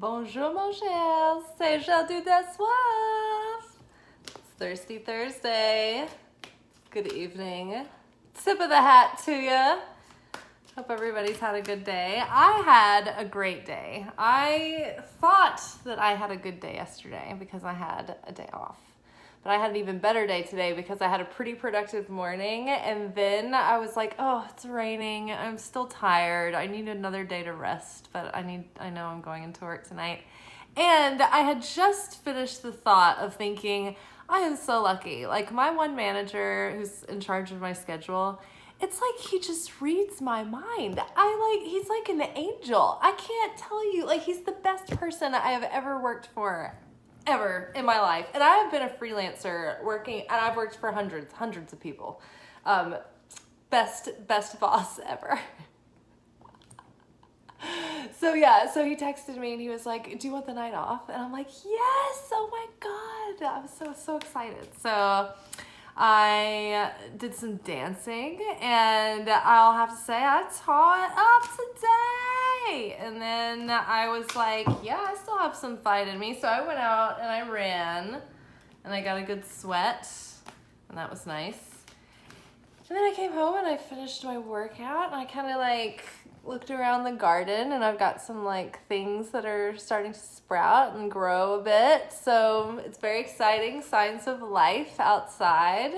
Bonjour, mon cher. C'est jeudi de soif. It's Thursty Thursday. Good evening. Tip of the hat to you. Hope everybody's had a good day. I had a great day. I thought that I had a good day yesterday because I had a day off. But I had an even better day today because I had a pretty productive morning, and then I was like, oh, it's raining. I'm still tired. I need another day to rest, but I know I'm going into work tonight. And I had just finished the thought of thinking, I am so lucky. Like, my one manager who's in charge of my schedule, it's like he just reads my mind. He's like an angel. I can't tell you, like, he's the best person I have ever worked for ever in my life. And I have been a freelancer working, and I've worked for hundreds of people. Best boss ever. So he texted me and he was like, do you want the night off? And I'm like, yes, oh my God. I was so excited. So I did some dancing, and I'll have to say I taught up today. And then I was like, yeah, I still have some fight in me. So I went out and I ran, and I got a good sweat, and that was nice. And then I came home and I finished my workout, and I kind of like looked around the garden, and I've got some like things that are starting to sprout and grow a bit. So it's very exciting, signs of life outside.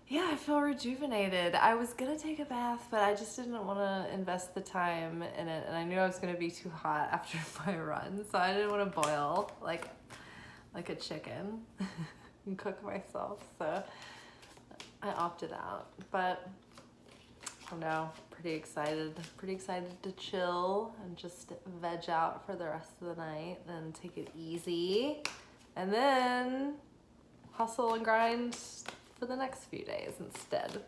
Yeah, I feel rejuvenated. I was gonna take a bath, but I just didn't want to invest the time in it, and I knew I was gonna be too hot after my run, so I didn't want to boil like a chicken and cook myself. So I opted out, but I don't know. Pretty excited to chill and just veg out for the rest of the night, then take it easy, and then hustle and grind for the next few days instead.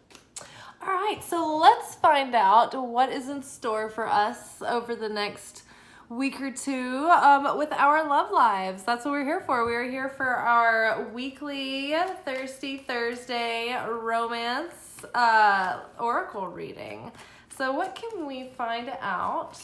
All right, so let's find out what is in store for us over the next week or two with our love lives. That's what we're here for. We're here for our weekly Thursty Thursday romance oracle reading. So what can we find out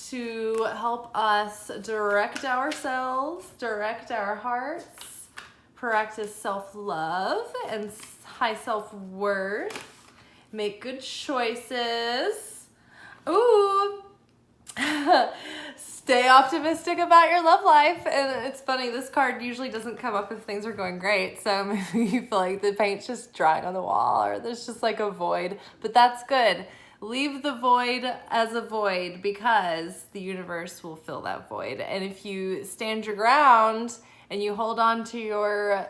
to help us direct ourselves, direct our hearts, practice self-love and high self-worth, make good choices, stay optimistic about your love life. And it's funny, this card usually doesn't come up if things are going great, so maybe you feel like the paint's just drying on the wall, or there's just like a void, but that's good. Leave the void as a void, because the universe will fill that void. And if you stand your ground and you hold on to your,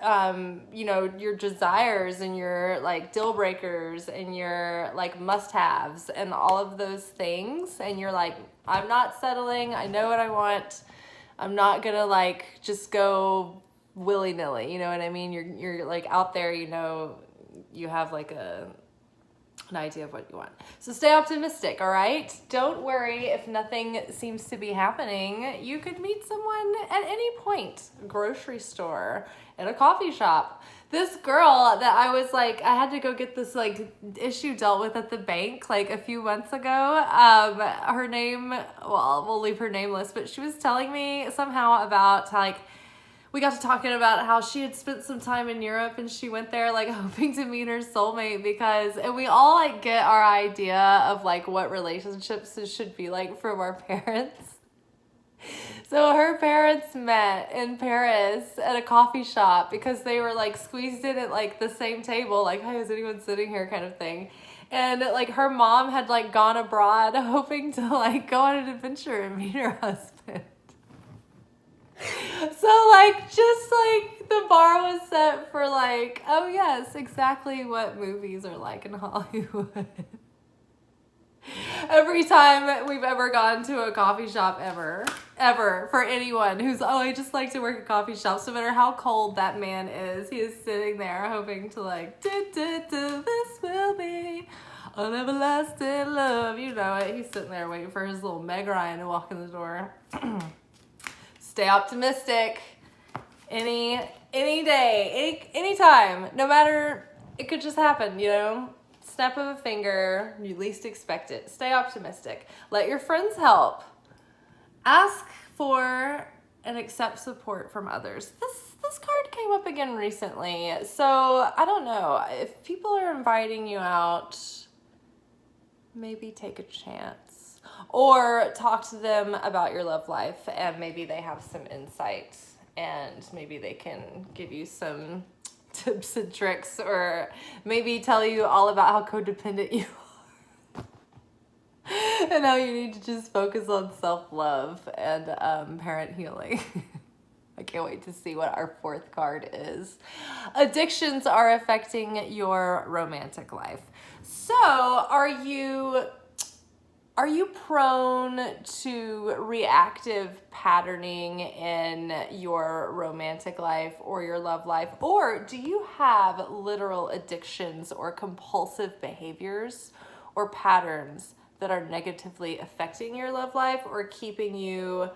your desires and your like deal breakers and your like must-haves and all of those things, and you're like, I'm not settling, I know what I want, I'm not gonna like just go willy-nilly, you know what I mean? You're like out there, you have like an idea of what you want. So stay optimistic, all right? Don't worry if nothing seems to be happening. You could meet someone at any point, a grocery store, in a coffee shop. This girl that I was like, I had to go get this like issue dealt with at the bank like a few months ago. Her name, well, we'll leave her nameless, but she was telling me somehow about like, we got to talking about how she had spent some time in Europe, and she went there like hoping to meet her soulmate and we all like get our idea of like what relationships should be like from our parents. So her parents met in Paris at a coffee shop because they were like squeezed in at like the same table, like, hey, is anyone sitting here kind of thing. And like her mom had like gone abroad hoping to like go on an adventure and meet her husband. So like, just like the bar was set for like, oh yes, exactly what movies are like in Hollywood. Every time we've ever gone to a coffee shop ever, for anyone who's, I just like to work at coffee shops, no matter how cold that man is, he is sitting there hoping to like, this will be an everlasting love. You know it. He's sitting there waiting for his little Meg Ryan to walk in the door. Stay optimistic. Any day, any time, no matter, it could just happen, snap of a finger, you least expect it. Stay optimistic. Let your friends help. Ask for and accept support from others. This card came up again recently. So I don't know. If people are inviting you out, maybe take a chance. Or talk to them about your love life, and maybe they have some insight, and maybe they can give you some tips and tricks, or maybe tell you all about how codependent you are and how you need to just focus on self-love and parent healing. I can't wait to see what our fourth card is. Addictions are affecting your romantic life. So are you prone to reactive patterning in your romantic life or your love life? Or do you have literal addictions or compulsive behaviors or patterns that are negatively affecting your love life or keeping you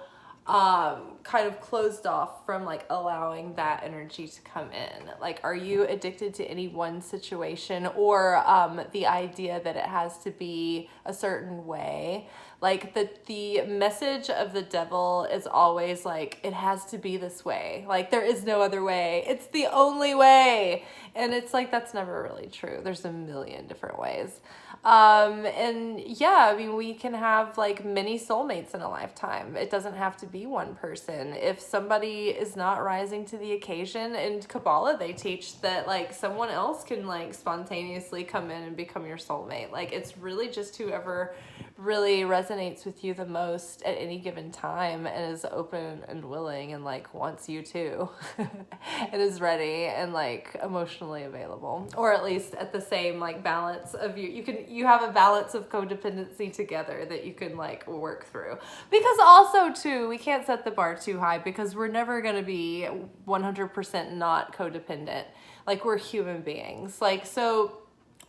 kind of closed off from like allowing that energy to come in? Like, are you addicted to any one situation, or the idea that it has to be a certain way? Like the message of the devil is always like, it has to be this way. Like, there is no other way. It's the only way. And it's like, that's never really true. There's a million different ways. And yeah, I mean, we can have like many soulmates in a lifetime. It doesn't have to be one person. If somebody is not rising to the occasion, in Kabbalah, they teach that like someone else can like spontaneously come in and become your soulmate. Like, it's really just whoever really resonates with you the most at any given time and is open and willing and like wants you to and is ready and like emotionally available, or at least at the same like balance of you have a balance of codependency together that you can like work through. Because also too, we can't set the bar too high, because we're never going to be 100% not codependent. Like, we're human beings. Like, so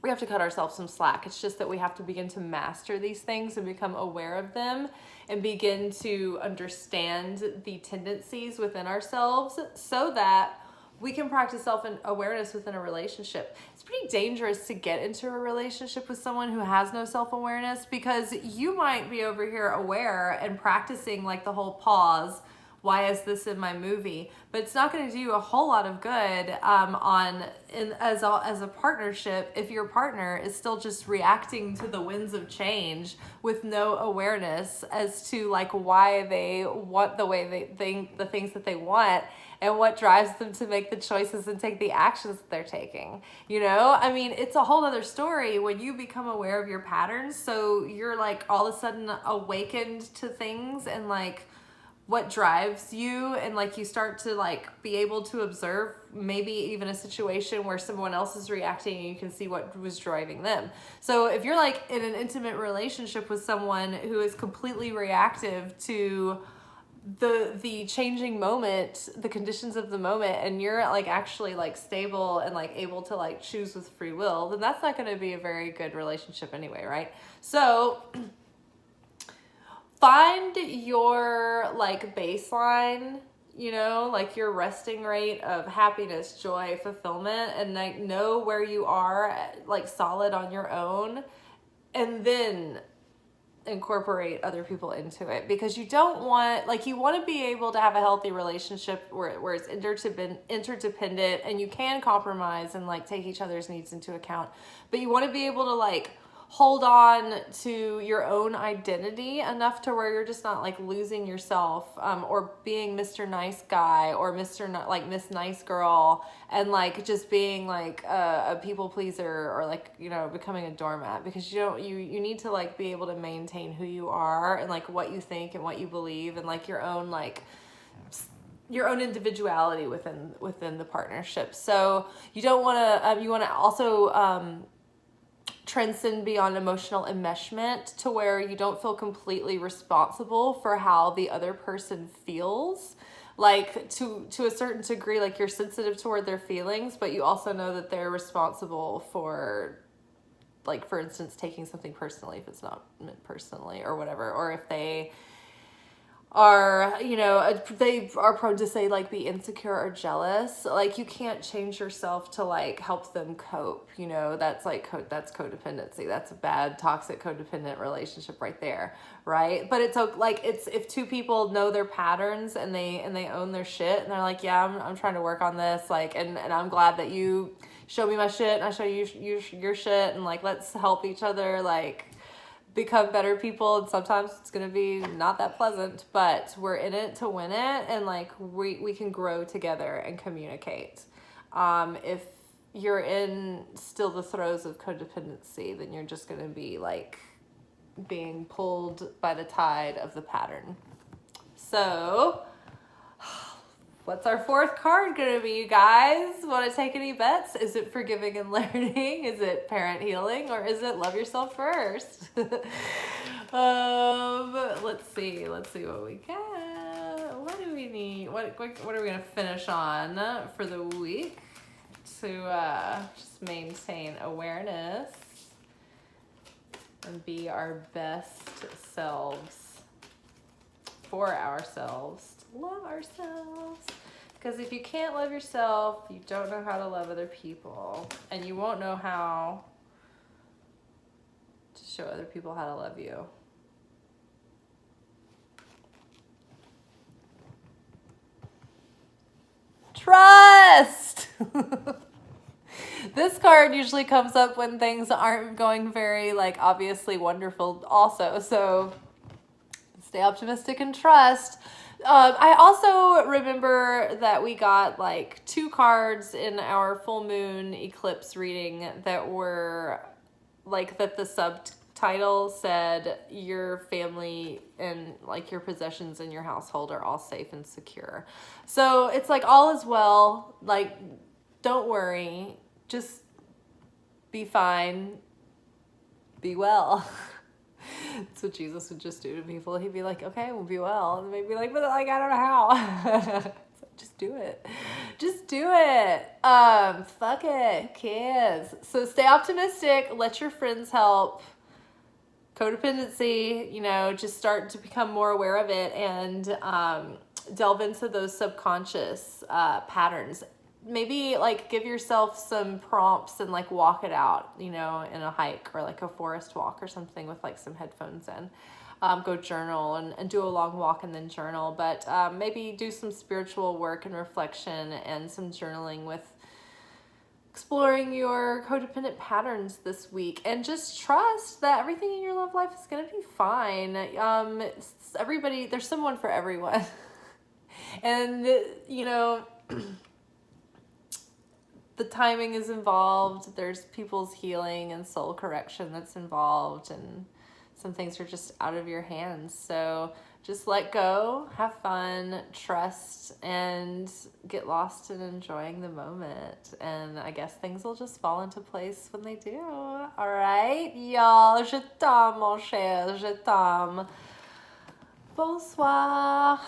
we have to cut ourselves some slack. It's just that we have to begin to master these things and become aware of them and begin to understand the tendencies within ourselves so that we can practice self-awareness within a relationship. It's pretty dangerous to get into a relationship with someone who has no self-awareness, because you might be over here aware and practicing like the whole pause, why is this in my movie? But it's not going to do you a whole lot of good as a partnership if your partner is still just reacting to the winds of change with no awareness as to like why they want the way they think, the things that they want, and what drives them to make the choices and take the actions that they're taking. You know, I mean, it's a whole other story when you become aware of your patterns. So you're like all of a sudden awakened to things and like what drives you, and like you start to like be able to observe maybe even a situation where someone else is reacting and you can see what was driving them. So if you're like in an intimate relationship with someone who is completely reactive to the changing moment, the conditions of the moment, and you're like actually like stable and like able to like choose with free will, then that's not going to be a very good relationship anyway, right? So find your like baseline, you know, like your resting rate of happiness, joy, fulfillment, and like know where you are like solid on your own, and then incorporate other people into it. Because you don't want, like, you want to be able to have a healthy relationship where it's interdependent and you can compromise and like take each other's needs into account, but you want to be able to like hold on to your own identity enough to where you're just not like losing yourself, or being Mr. Nice Guy or like Miss Nice Girl, and like just being like a people pleaser, or like, you know, becoming a doormat. Because you need to like be able to maintain who you are and like what you think and what you believe, and like your own individuality within the partnership. So you don't want to, you want to also transcend beyond emotional enmeshment to where you don't feel completely responsible for how the other person feels. Like to a certain degree, like you're sensitive toward their feelings, but you also know that they're responsible for, like, for instance, taking something personally if it's not meant personally or whatever, or if they are, you know, they are prone to say like be insecure or jealous. Like you can't change yourself to like help them cope, you know. That's like that's codependency. That's a bad toxic codependent relationship right there, right? But it's like it's if two people know their patterns and they own their shit and they're like, yeah, I'm trying to work on this, like, and I'm glad that you show me my shit and I show you your shit, and like let's help each other like become better people. And sometimes it's gonna be not that pleasant, but we're in it to win it, and like we can grow together and communicate. If you're in still the throes of codependency, then you're just gonna be like being pulled by the tide of the pattern. So what's our fourth card gonna be, you guys? Want to take any bets? Is it forgiving and learning? Is it parent healing? Or is it love yourself first? Let's see what we got. What do we need? What are we gonna finish on for the week to just maintain awareness and be our best selves for ourselves? Love ourselves. Because if you can't love yourself, you don't know how to love other people, and you won't know how to show other people how to love you. Trust. This card usually comes up when things aren't going very like obviously wonderful also, so stay optimistic and trust. I also remember that we got like 2 cards in our full moon eclipse reading that were like that the subtitle said your family and like your possessions in your household are all safe and secure. So it's like all is well, like don't worry, just be fine, be well. That's what Jesus would just do to people. He'd be like, okay, we'll be well. And they'd be like, but like, I don't know how. Just do it. Just do it. Fuck it. Kids. So stay optimistic. Let your friends help. Codependency, you know, just start to become more aware of it and delve into those subconscious patterns. Maybe like give yourself some prompts and like walk it out, you know, in a hike or like a forest walk or something with like some headphones in. Go journal and do a long walk and then journal, but maybe do some spiritual work and reflection and some journaling with exploring your codependent patterns this week, and just trust that everything in your love life is going to be fine. Everybody, there's someone for everyone. And, you know, the timing is involved. There's people's healing and soul correction that's involved, and some things are just out of your hands. So just let go, have fun, trust, and get lost in enjoying the moment. And I guess things will just fall into place when they do. All right, y'all. Je t'aime, mon cher. Je t'aime. Bonsoir.